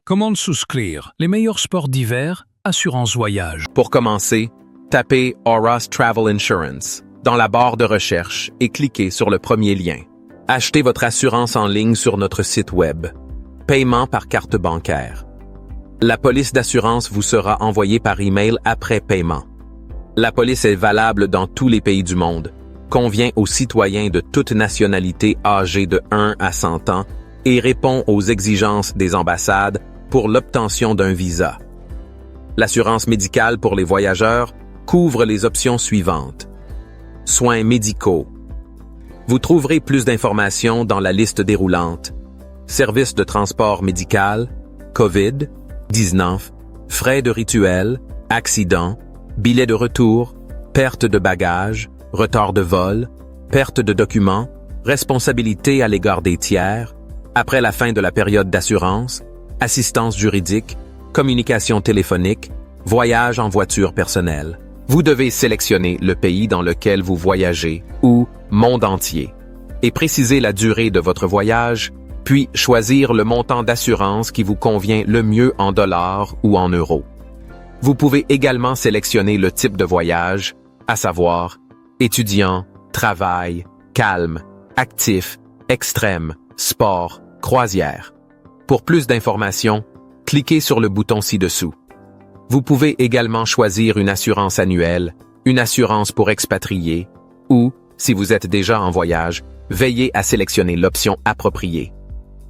Comment souscrire? Les meilleurs sports d'hiver, assurance voyage. Pour commencer, tapez Auras Travel Insurance dans la barre de recherche et cliquez sur le premier lien. Achetez votre assurance en ligne sur notre site web. Paiement par carte bancaire. La police d'assurance vous sera envoyée par email après paiement. La police est valable dans tous les pays du monde, convient aux citoyens de toute nationalité âgés de 1 à 100 ans et répond aux exigences des ambassades pour l'obtention d'un visa. L'assurance médicale pour les voyageurs couvre les options suivantes. Soins médicaux. Vous trouverez plus d'informations dans la liste déroulante. Services de transport médical, COVID-19, frais de rituel, accidents, billets de retour, perte de bagages, retard de vol, perte de documents, responsabilité à l'égard des tiers, après la fin de la période d'assurance, assistance juridique, communication téléphonique, voyage en voiture personnelle. Vous devez sélectionner le pays dans lequel vous voyagez ou monde entier et préciser la durée de votre voyage, puis choisir le montant d'assurance qui vous convient le mieux en dollars ou en euros. Vous pouvez également sélectionner le type de voyage, à savoir étudiant, travail, calme, actif, extrême, sport, croisière. Pour plus d'informations, cliquez sur le bouton ci-dessous. Vous pouvez également choisir une assurance annuelle, une assurance pour expatriés, ou, si vous êtes déjà en voyage, veillez à sélectionner l'option appropriée.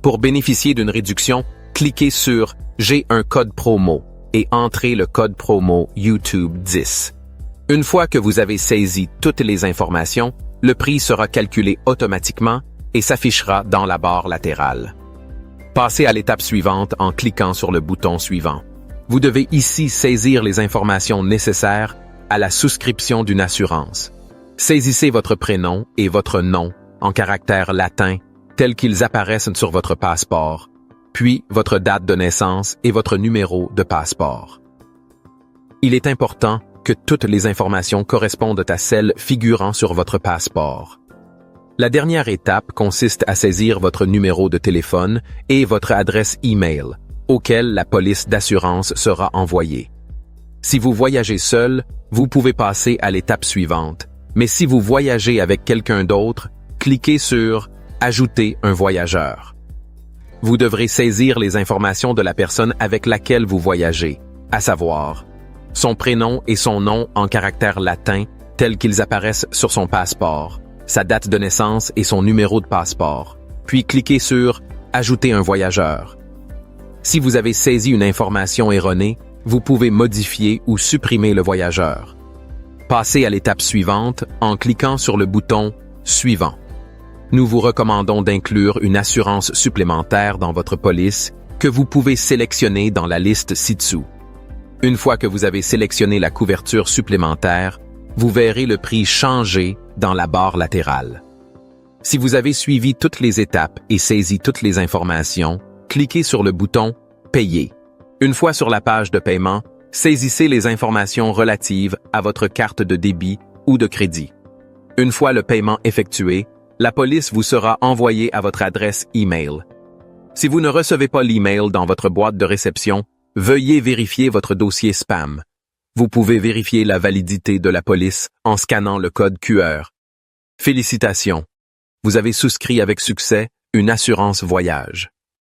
Pour bénéficier d'une réduction, cliquez sur « J'ai un code promo » et entrez le code promo YouTube 10. Une fois que vous avez saisi toutes les informations, le prix sera calculé automatiquement et s'affichera dans la barre latérale. Passez à l'étape suivante en cliquant sur le bouton suivant. Vous devez ici saisir les informations nécessaires à la souscription d'une assurance. Saisissez votre prénom et votre nom en caractères latins tels qu'ils apparaissent sur votre passeport, puis votre date de naissance et votre numéro de passeport. Il est important que toutes les informations correspondent à celles figurant sur votre passeport. La dernière étape consiste à saisir votre numéro de téléphone et votre adresse e-mail, auquel la police d'assurance sera envoyée. Si vous voyagez seul, vous pouvez passer à l'étape suivante, mais si vous voyagez avec quelqu'un d'autre, cliquez sur « Ajouter un voyageur ». Vous devrez saisir les informations de la personne avec laquelle vous voyagez, à savoir son prénom et son nom en caractères latins tels qu'ils apparaissent sur son passeport, sa date de naissance et son numéro de passeport, puis cliquez sur « Ajouter un voyageur ». Si vous avez saisi une information erronée, vous pouvez modifier ou supprimer le voyageur. Passez à l'étape suivante en cliquant sur le bouton « Suivant ». Nous vous recommandons d'inclure une assurance supplémentaire dans votre police que vous pouvez sélectionner dans la liste ci-dessous. Une fois que vous avez sélectionné la couverture supplémentaire, vous verrez le prix changer dans la barre latérale. Si vous avez suivi toutes les étapes et saisi toutes les informations, cliquez sur le bouton « Payer ». Une fois sur la page de paiement, saisissez les informations relatives à votre carte de débit ou de crédit. Une fois le paiement effectué, la police vous sera envoyée à votre adresse e-mail. Si vous ne recevez pas l'e-mail dans votre boîte de réception, veuillez vérifier votre dossier spam. Vous pouvez vérifier la validité de la police en scannant le code QR. Félicitations! Vous avez souscrit avec succès une assurance voyage.